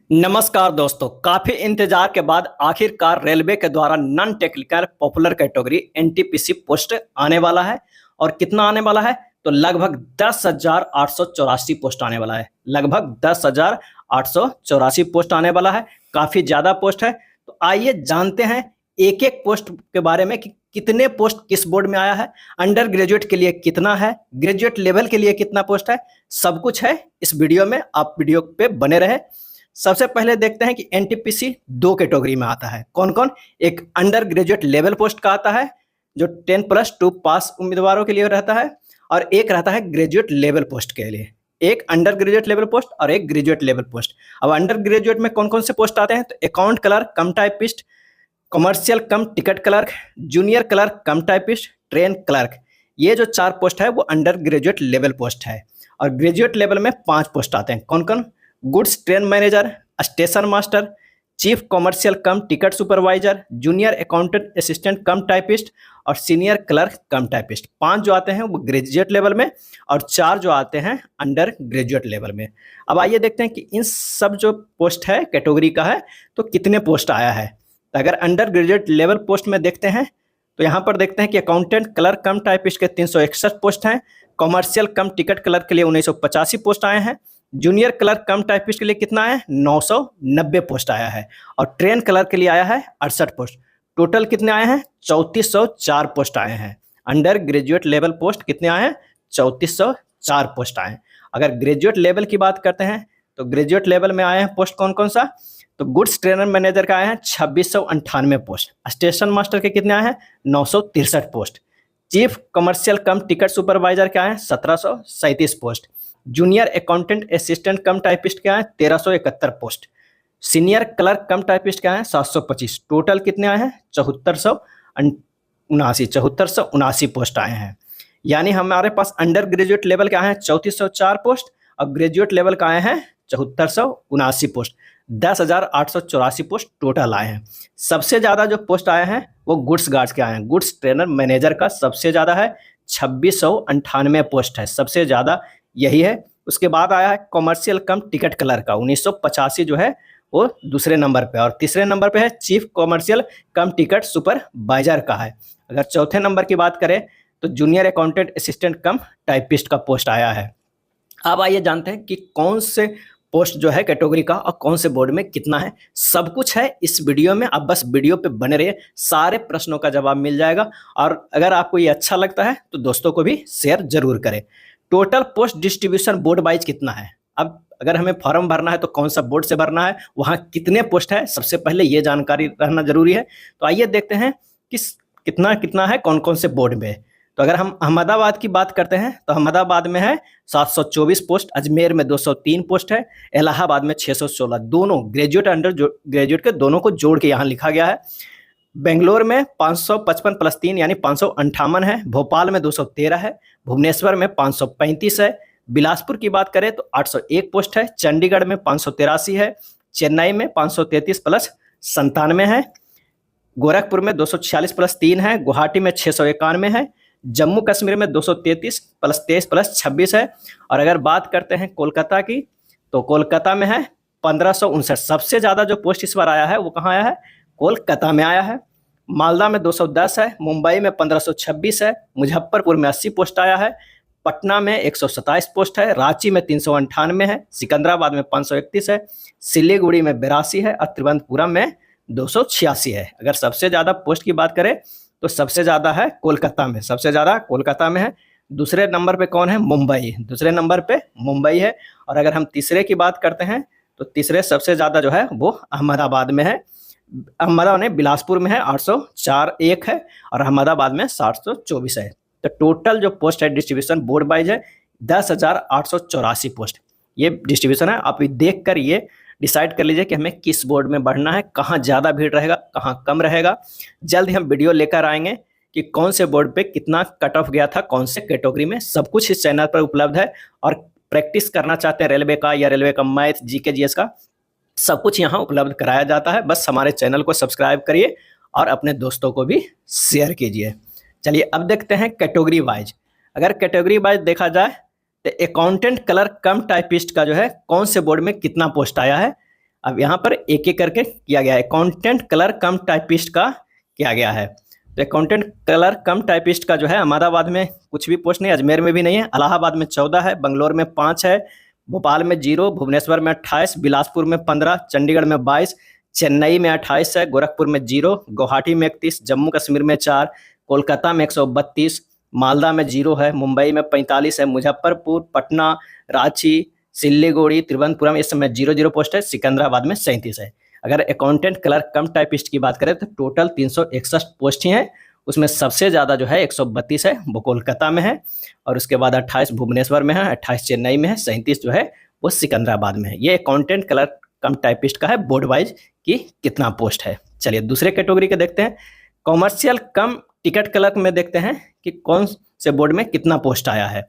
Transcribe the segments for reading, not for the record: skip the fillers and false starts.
नमस्कार दोस्तों, काफी इंतजार के बाद आखिरकार रेलवे के द्वारा non technical popular category NTPC post आने वाला है। और कितना आने वाला है? तो लगभग 10,884 पोस्ट आने वाला है। लगभग 10,884 पोस्ट आने वाला है। काफी ज्यादा पोस्ट है। तो आइए जानते हैं एक एक पोस्ट के बारे में कि कितने पोस्ट किस बोर्ड में आया है, अंडर ग्रेजुएट के लिए कितना है, ग्रेजुएट लेवल के लिए कितना पोस्ट है। सब कुछ है इस वीडियो में, आप वीडियो पे बने रहे। सबसे पहले देखते हैं कि एनटीपीसी दो कैटेगरी में आता है। कौन कौन? एक अंडर ग्रेजुएट लेवल पोस्ट का आता है जो 10+2 पास उम्मीदवारों के लिए रहता है, और एक रहता है ग्रेजुएट लेवल पोस्ट के लिए। एक अंडर ग्रेजुएट लेवल पोस्ट और एक ग्रेजुएट लेवल पोस्ट। अब अंडर ग्रेजुएट में कौन कौन से पोस्ट आते हैं? तो अकाउंट क्लर्क कम टाइपिस्ट, कमर्शियल कम टिकट क्लर्क, जूनियर क्लर्क कम टाइपिस्ट, ट्रेन क्लर्क। ये जो 4 पोस्ट है वो अंडर ग्रेजुएट लेवल पोस्ट है। और ग्रेजुएट लेवल में 5 पोस्ट आते हैं। कौन कौन? Goods train manager, station master, chief commercial कम ticket supervisor, junior accountant assistant कम टाइपिस्ट और सीनियर क्लर्क कम टाइपिस्ट। 5 जो आते हैं वो ग्रेजुएट लेवल में और 4 जो आते हैं अंडर ग्रेजुएट लेवल में। अब आइए देखते हैं कि इन सब जो पोस्ट है कैटेगरी का है तो कितने पोस्ट आया है। तो अगर अंडर ग्रेजुएट लेवल पोस्ट में देखते हैं तो यहाँ पर देखते हैं कि अकाउंटेंट क्लर्क कम टाइपिस्ट के 361 पोस्ट हैं, कॉमर्शियल कम टिकट क्लर्क के लिए 1985 पोस्ट आए हैं, जूनियर क्लर्क कम टाइपिस्ट के लिए कितना है? 990 पोस्ट आया है, और ट्रेन क्लर्क के लिए आया है 68 पोस्ट। टोटल कितने आए हैं? 3404 पोस्ट आए हैं। अंडर ग्रेजुएट लेवल पोस्ट कितने आए हैं? 3404 पोस्ट आए हैं। अगर ग्रेजुएट लेवल की बात करते हैं तो ग्रेजुएट लेवल में आए हैं पोस्ट कौन कौन सा? तो गुड्स ट्रेनर मैनेजर का आए हैं 2698 पोस्ट, स्टेशन मास्टर के कितने आए हैं? 963 पोस्ट, चीफ कमर्शियल कम टिकट सुपरवाइजर के आए हैं 1737 पोस्ट, जूनियर अकाउंटेंट असिस्टेंट कम टाइपिस्ट के आए 1371 पोस्ट, सीनियर क्लर्क कम टाइपिस्ट के आए 725। टोटल कितने आए हैं? 7479 पोस्ट आए हैं। यानी हमारे पास अंडर ग्रेजुएट लेवल के आए हैं 3404 पोस्ट और ग्रेजुएट लेवल का आए हैं 7479 पोस्ट। 10,884 पोस्ट टोटल आए हैं। सबसे ज़्यादा जो पोस्ट आए हैं वो गुड्स गार्ड्स के आए हैं। गुड्स ट्रेनर मैनेजर का सबसे ज़्यादा है, 2698 पोस्ट है, सबसे ज़्यादा यही है। उसके बाद आया है कॉमर्शियल कम टिकट क्लर्क का 1985 जो है वो दूसरे नंबर पे, और तीसरे नंबर पे है चीफ कॉमर्शियल कम टिकट सुपरवाइजर का है। अगर चौथे नंबर की बात करें तो जूनियर अकाउंटेंट असिस्टेंट कम टाइपिस्ट का पोस्ट आया है। अब आइए जानते हैं कि कौन से पोस्ट जो है कैटेगरी का और कौन से बोर्ड में कितना है। सब कुछ है इस वीडियो में, आप बस वीडियो पे बने रहिए, सारे प्रश्नों का जवाब मिल जाएगा। और अगर आपको ये अच्छा लगता है तो दोस्तों को भी शेयर जरूर करें। Total post distribution board wise कितना है? अब अगर हमें फॉर्म भरना है तो कौन सा बोर्ड से भरना है, वहाँ कितने पोस्ट है, सबसे पहले ये जानकारी रहना जरूरी है। तो आइए देखते हैं कि कितना कितना है कौन कौन से बोर्ड में। तो अगर हम अहमदाबाद की बात करते हैं तो अहमदाबाद में है 724 पोस्ट, अजमेर में 203 पोस्ट है, इलाहाबाद में 616। दोनों ग्रेजुएट अंडर ग्रेजुएट के दोनों को जोड़ के यहाँ लिखा गया है। बेंगलोर में 555+3 यानी 558 है, भोपाल में 213 है, भुवनेश्वर में 535 है, बिलासपुर की बात करें तो 801 पोस्ट है, चंडीगढ़ में 583 है, चेन्नई में 533+97 है, गोरखपुर में 246+3 है, गुवाहाटी में 691 है, जम्मू कश्मीर में 233+23+26 है। और अगर बात करते हैं कोलकाता की तो कोलकाता में है 1559। सबसे ज़्यादा जो पोस्ट इस बार आया है वो कहाँ आया है? कोलकाता में आया है। मालदा में 210 है, मुंबई में 1526 है, मुजफ्फरपुर में 80 पोस्ट आया है, पटना में 127 पोस्ट है, रांची में 398 है, सिकंदराबाद में 531 है, सिलीगुड़ी में 82 है और तिरुवनंतपुरम में 286 है। अगर सबसे ज़्यादा पोस्ट की बात करें तो सबसे ज़्यादा है कोलकाता में, सबसे ज़्यादा कोलकाता में है। दूसरे नंबर पे कौन है? मुंबई, दूसरे नंबर पे मुंबई है। और अगर हम तीसरे की बात करते हैं तो तीसरे सबसे ज़्यादा जो है वो अहमदाबाद में है। अहमदाबाद में बिलासपुर में है 804 है और अहमदाबाद में 724 है। तो टोटल जो पोस्ट है डिस्ट्रीब्यूशन बोर्ड वाइज है 10,884 पोस्ट। ये डिस्ट्रीब्यूशन है, आप देख कर ये डिसाइड कर लीजिए कि हमें किस बोर्ड में बढ़ना है, कहाँ ज़्यादा भीड़ रहेगा, कहाँ कम रहेगा। जल्द ही हम वीडियो लेकर आएंगे कि कौन से बोर्ड पे कितना कट ऑफ गया था, कौन से कैटेगरी में। सब कुछ इस चैनल पर उपलब्ध है। और प्रैक्टिस करना चाहते हैं रेलवे का या रेलवे का मैथ, जीके, जीएस का, सब कुछ यहाँ उपलब्ध कराया जाता है। बस हमारे चैनल को सब्सक्राइब करिए और अपने दोस्तों को भी शेयर कीजिए। चलिए अब देखते हैं कैटेगरी वाइज। अगर कैटेगरी वाइज देखा जाए तो अकाउंटेंट क्लर्क कम टाइपिस्ट का जो है कौन से बोर्ड में कितना पोस्ट आया है। अब यहाँ पर एक एक करके किया गया है। अकाउंटेंट क्लर्क कम टाइपिस्ट का किया गया है। तो अकाउंटेंट क्लर्क कम टाइपिस्ट का जो है अहमदाबाद में कुछ भी पोस्ट नहीं, अजमेर में भी नहीं है, इलाहाबाद में 14 है, बंगलोर में 5 है, भोपाल में 0, भुवनेश्वर में 28, बिलासपुर में 15, चंडीगढ़ में 22, चेन्नई में 28 है, गोरखपुर में 0, गुवाहाटी में 31, जम्मू कश्मीर में 4, कोलकाता में 132, मालदा में 0 है, मुंबई में 45 है, मुजफ्फरपुर, पटना, रांची, सिल्लीगुड़ी, तिरुवनंतपुरम इस समय 0 पोस्ट है, सिकंदराबाद में 37 है। अगर अकाउंटेंट क्लर्क कम टाइपिस्ट की बात करें तो टोटल 361 पोस्ट ही हैं, उसमें सबसे ज़्यादा जो है 132 है वो कोलकाता में है, और उसके बाद 28 भुवनेश्वर में है, 28 चेन्नई में है, 37 जो है वो सिकंदराबाद में है। ये अकाउंटेंट क्लर्क कम टाइपिस्ट का है बोर्ड वाइज कि कितना पोस्ट है। चलिए दूसरे कैटेगरी के देखते हैं। कॉमर्शियल कम टिकट क्लर्क में देखते हैं कि कौन से बोर्ड में कितना पोस्ट आया है।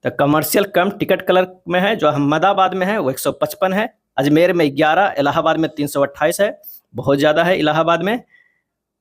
तो कमर्शियल कम टिकट क्लर्क में है जो अहमदाबाद में है वो 155 है, अजमेर में 11, इलाहाबाद में 328 है, बहुत ज़्यादा है इलाहाबाद में,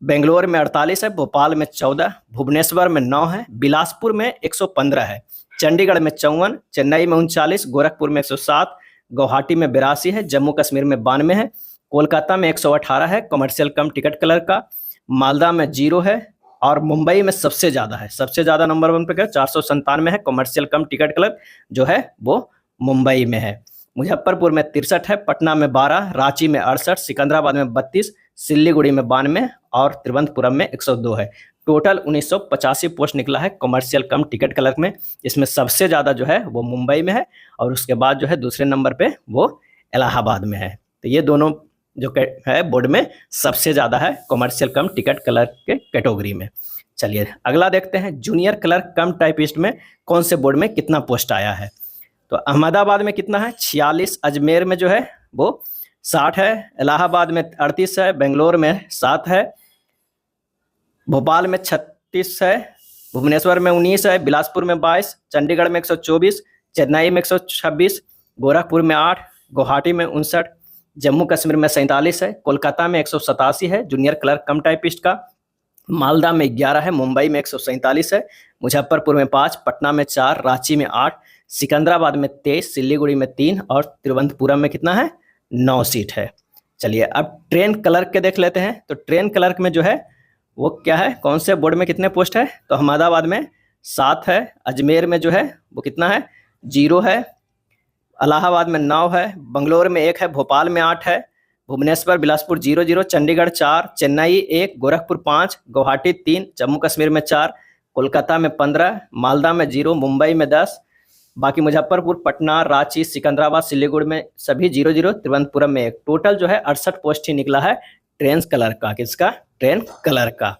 बेंगलोर में 48 है, भोपाल में 14, भुवनेश्वर में 9 है, बिलासपुर में 115 है, चंडीगढ़ में 54, चेन्नई में 39, गोरखपुर में 107, गुवाहाटी में 82 है, जम्मू कश्मीर में 92 है, कोलकाता में 118 है कमर्शियल कम टिकट क्लर्क का, मालदा में 0 है, और मुंबई में सबसे ज़्यादा है, सबसे ज़्यादा नंबर 1 पे 497 है कमर्शियल कम टिकट क्लर्क जो है वो मुंबई में है। मुजफ्फरपुर में 63 है, पटना में 12, रांची में 68, सिकंदराबाद में 32, सिल्लीगुड़ी में 92 और तिरुवनंतपुरम में 102 है। टोटल 1985 पोस्ट निकला है कमर्शियल कम टिकट क्लर्क में, इसमें सबसे ज़्यादा जो है वो मुंबई में है, और उसके बाद जो है दूसरे नंबर पे वो इलाहाबाद में है। तो ये दोनों जो है बोर्ड में सबसे ज़्यादा है कमर्शियल कम टिकट क्लर्क के कैटेगरी में। चलिए अगला देखते हैं, जूनियर क्लर्क कम टाइपिस्ट में कौन से बोर्ड में कितना पोस्ट आया है। तो अहमदाबाद में कितना है 46, अजमेर में जो है वो 60 है, इलाहाबाद में 38 है, बेंगलोर में 7 है, भोपाल में 36 है, भुवनेश्वर में 19 है, बिलासपुर में 22, चंडीगढ़ में 124, चेन्नई में 126, गोरखपुर में 8, गुवाहाटी में 59, जम्मू कश्मीर में 47 है, कोलकाता में 187 है जूनियर क्लर्क कम टाइपिस्ट का, मालदा में 11 है, मुंबई में 147 है, मुजफ्फरपुर में 5, पटना में 4, रांची में 8, सिकंदराबाद में 23, सिल्लीगुड़ी में 3 और तिरुवनंतपुरम में कितना है 9 सीट है। चलिए अब ट्रेन क्लर्क के देख लेते हैं। तो ट्रेन क्लर्क में जो है वो क्या है, कौन से बोर्ड में कितने पोस्ट है। तो अहमदाबाद में 7 है, अजमेर में जो है वो कितना है 0 है, इलाहाबाद में 9 है, बंगलोर में 1 है, भोपाल में 8 है, भुवनेश्वर बिलासपुर 0, चंडीगढ़ 4, चेन्नई 1, गोरखपुर 5, गुवाहाटी 3, जम्मू कश्मीर में 4, कोलकाता में 15, मालदा में 0, मुंबई में 10, बाकी मुजफ्फरपुर, पटना, रांची, सिकंदराबाद, सिलीगुड़ी में सभी 0, तिरुवनंतपुरम में 1। टोटल जो है 68 पोस्ट ही निकला है ट्रेन क्लर्क का। किसका, ट्रेन क्लर्क का।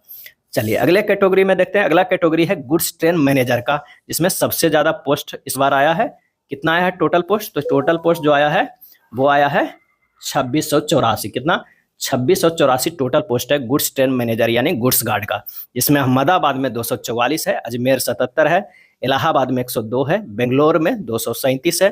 चलिए अगले कैटेगरी में देखते हैं। अगला कैटेगरी है गुड्स ट्रेन मैनेजर का, जिसमें सबसे ज़्यादा पोस्ट इस बार आया है। कितना आया है टोटल पोस्ट। तो टोटल पोस्ट जो आया है वो आया है 2684। कितना, 2684 टोटल पोस्ट है गुड्स ट्रेन मैनेजर यानी गुड्स गार्ड का, जिसमें अहमदाबाद में 244 है, अजमेर 77 है, इलाहाबाद में 102 है, बेंगलोर में 237 है,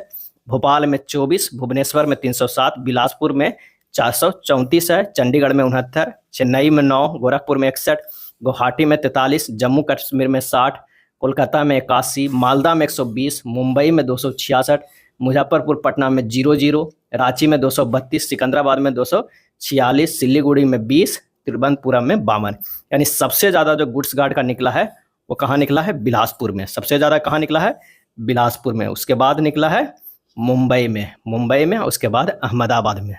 भोपाल में 24, भुवनेश्वर में 307, बिलासपुर में 434 है, चंडीगढ़ में 69, चेन्नई में 9, गोरखपुर में 61, गुवाहाटी में 43, जम्मू कश्मीर में 60, कोलकाता में 81, मालदा में 120, मुंबई में 266, मुजफ्फरपुर पटना में 00, रांची में 232, सिकंदराबाद में 246, सिल्लीगुड़ी में 20, तिरुवनंतपुरम में 52। यानी सबसे ज़्यादा जो गुड्स गार्ड का निकला है वो कहाँ निकला है, बिलासपुर में। सबसे ज़्यादा कहाँ निकला है, बिलासपुर में। उसके बाद निकला है मुंबई में, उसके बाद अहमदाबाद में।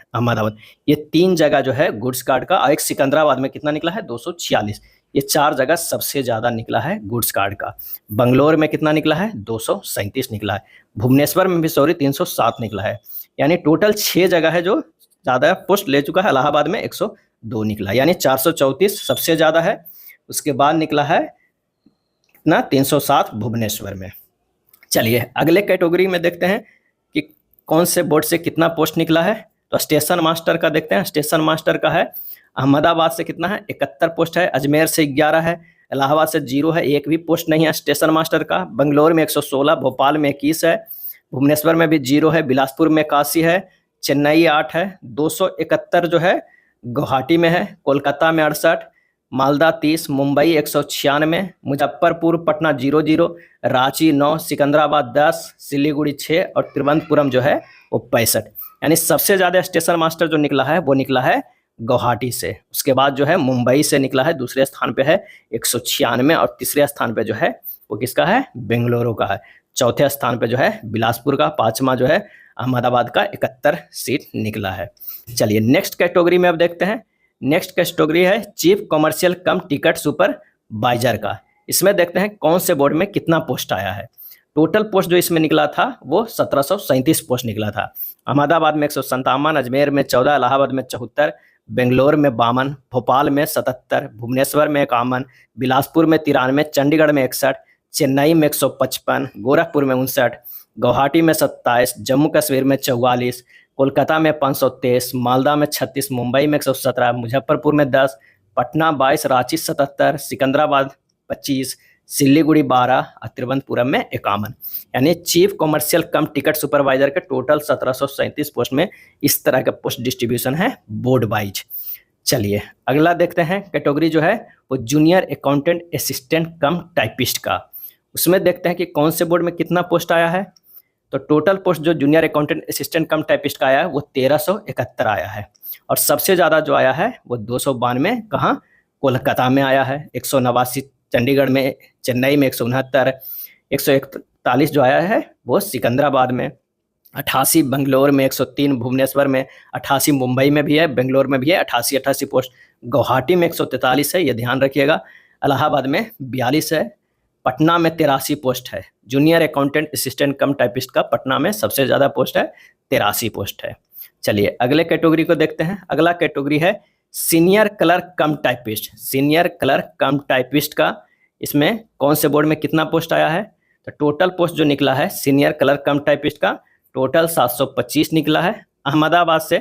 ये 3 जगह जो है गुड्स गार्ड का, और एक सिकंदराबाद में कितना निकला है 246। ये 4 जगह सबसे ज़्यादा निकला है गुड्स गार्ड का। बंगलोर में कितना निकला है 237 निकला है, भुवनेश्वर में भी 307 निकला है। यानी टोटल 6 जगह है जो ज़्यादा पोस्ट ले चुका है। इलाहाबाद में 102 निकला, यानी 434 सबसे ज़्यादा है। उसके बाद निकला है कितना 307 भुवनेश्वर में। चलिए अगले कैटेगरी में देखते हैं कि कौन से बोर्ड से कितना पोस्ट निकला है। तो स्टेशन मास्टर का देखते हैं। स्टेशन मास्टर का है अहमदाबाद से कितना है 71 पोस्ट है, अजमेर से 11 है, इलाहाबाद से 0 है, एक भी पोस्ट नहीं है स्टेशन मास्टर का। बेंगलोर में 116, भोपाल में 21 है, भुवनेश्वर में भी 0 है, बिलासपुर में 81 है, चेन्नई 8 है, 271 जो है गुवाहाटी में है, कोलकाता में 68, मालदा 30, मुंबई 196, मुजफ्फरपुर पटना 00, रांची 9, सिकंदराबाद 10, सिलीगुड़ी 6 और तिरुवनंतपुरम जो है वो 65। यानी सबसे ज़्यादा स्टेशन मास्टर जो निकला है वो निकला है गुवाहाटी से। उसके बाद जो है मुंबई से निकला है, दूसरे स्थान पे है 196, और तीसरे स्थान पे जो है वो किसका है, बेंगलुरु का है। चौथे स्थान पे जो है बिलासपुर का, पांचवा जो है अहमदाबाद का 71 सीट निकला है। चलिए नेक्स्ट कैटेगरी में अब देखते हैं। नेक्स्ट कैटेगरी है चीफ कॉमर्शियल कम टिकट सुपरवाइजर का। इसमें देखते हैं कौन से बोर्ड में कितना पोस्ट आया है। टोटल पोस्ट जो इसमें निकला था वो 1737 पोस्ट निकला था। अहमदाबाद में 157, अजमेर में 14, इलाहाबाद में 74, बेंगलोर में 52, भोपाल में 77, भुवनेश्वर में 51, बिलासपुर में 93, चंडीगढ़ में 61, चेन्नई में 155, गोरखपुर में 59, गुवाहाटी में 27, जम्मू कश्मीर में 44, कोलकाता में 523, मालदा में 36, मुंबई में 117, मुजफ्फरपुर में 10, पटना 22, रांची 77, सिकंदराबाद 25, सिलीगुड़ी 12 और तिरुवनंतपुरम में 51। यानी चीफ कॉमर्शियल कम टिकट सुपरवाइजर के टोटल 1737 पोस्ट में इस तरह का पोस्ट डिस्ट्रीब्यूशन है बोर्ड वाइज। चलिए अगला देखते हैं कैटेगरी जो है वो जूनियर अकाउंटेंट असिस्टेंट कम टाइपिस्ट का। उसमें देखते हैं कि कौन से बोर्ड में कितना पोस्ट आया है। तो टोटल पोस्ट जो जूनियर अकाउंटेंट असिस्टेंट कम टाइपिस्ट का आया है वो 1371 आया है, और सबसे ज़्यादा जो आया है वो 292 कहाँ, कोलकाता में आया है, 189 चंडीगढ़ में, चेन्नई में 169, 141 जो आया है वो सिकंदराबाद में, 88 बेंगलोर में, 103 भुवनेश्वर में, 88 मुंबई में भी है, बेंगलोर में भी है 88 पोस्ट, गुवाहाटी में 143 है, ये ध्यान रखिएगा, इलाहाबाद में 42 है, पटना में 83 पोस्ट है। जूनियर अकाउंटेंट असिस्टेंट कम टाइपिस्ट का पटना में सबसे ज़्यादा पोस्ट है, 83 पोस्ट है। चलिए अगले कैटेगरी को देखते हैं। अगला कैटेगरी है सीनियर क्लर्क कम टाइपिस्ट। सीनियर क्लर्क कम टाइपिस्ट का इसमें कौन से बोर्ड में कितना पोस्ट आया है। तो टोटल पोस्ट जो निकला है सीनियर क्लर्क कम टाइपिस्ट का टोटल 725 निकला है। अहमदाबाद से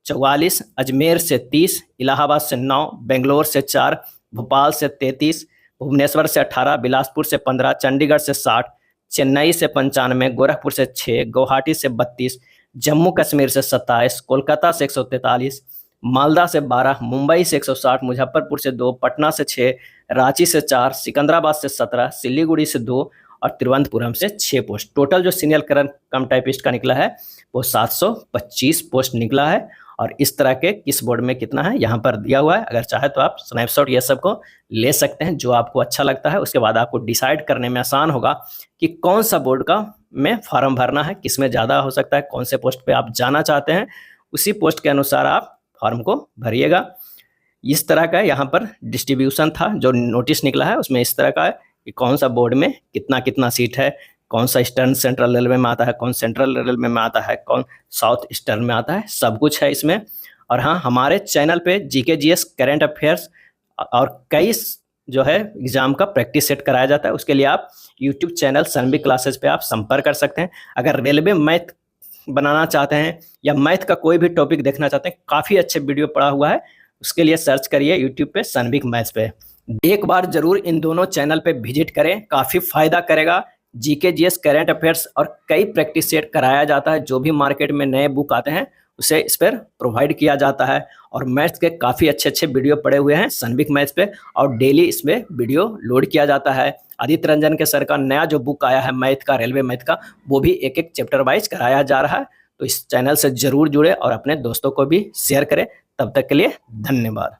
44, अजमेर से 30, इलाहाबाद से 9, बेंगलोर से 4, भोपाल से 33, भुवनेश्वर से 18, बिलासपुर से 15, चंडीगढ़ से 60, चेन्नई से 95, गोरखपुर से 6, गुवाहाटी से 32, जम्मू कश्मीर से 27, कोलकाता से 143, मालदा से 12, मुंबई से 160, मुजफ्फरपुर से 2, पटना से 6, रांची से 4, सिकंदराबाद से 17, सिलीगुड़ी से 2 और तिरुवनंतपुरम से 6 पोस्ट। टोटल जो सीनियर क्लर्क कम टाइपिस्ट का निकला है वो 725 पोस्ट निकला है। और इस तरह के किस बोर्ड में कितना है यहाँ पर दिया हुआ है। अगर चाहे तो आप स्नैपशॉट ये सब को ले सकते हैं, जो आपको अच्छा लगता है। उसके बाद आपको डिसाइड करने में आसान होगा कि कौन सा बोर्ड का में फॉर्म भरना है, किस में ज़्यादा हो सकता है, कौन से पोस्ट पे आप जाना चाहते हैं, उसी पोस्ट के अनुसार आप फॉर्म को भरिएगा। इस तरह का यहाँ पर डिस्ट्रीब्यूशन था, जो नोटिस निकला है उसमें इस तरह का है कि कौन सा बोर्ड में कितना कितना सीट है, कौन सा ईस्टर्न सेंट्रल रेलवे में आता है, कौन सेंट्रल रेलवे में आता है, कौन साउथ ईस्टर्न में आता है, सब कुछ है इसमें। और हाँ, हमारे चैनल पे जीके जीएस करंट अफेयर्स और कई जो है एग्जाम का प्रैक्टिस सेट कराया जाता है। उसके लिए आप यूट्यूब चैनल सनबिग क्लासेस पे आप संपर्क कर सकते हैं। अगर रेलवे मैथ बनाना चाहते हैं या मैथ का कोई भी टॉपिक देखना चाहते हैं, काफ़ी अच्छे वीडियो पड़ा हुआ है, उसके लिए सर्च करिए यूट्यूब पे सनबिग मैथ्स पे। एक बार जरूर इन दोनों चैनल पे विजिट करें, काफ़ी फायदा करेगा। जीके जीएस करंट अफेयर्स और कई प्रैक्टिस सेट कराया जाता है। जो भी मार्केट में नए बुक आते हैं उसे इस पर प्रोवाइड किया जाता है। और मैथ्स के काफ़ी अच्छे अच्छे वीडियो पड़े हुए हैं सनबिग मैथ्स पे, और डेली इसमें वीडियो लोड किया जाता है। आदित्य रंजन के सर का नया जो बुक आया है मैथ का, रेलवे मैथ का, वो भी एक एक चैप्टर वाइज कराया जा रहा है। तो इस चैनल से ज़रूर जुड़े और अपने दोस्तों को भी शेयर करें। तब तक के लिए धन्यवाद।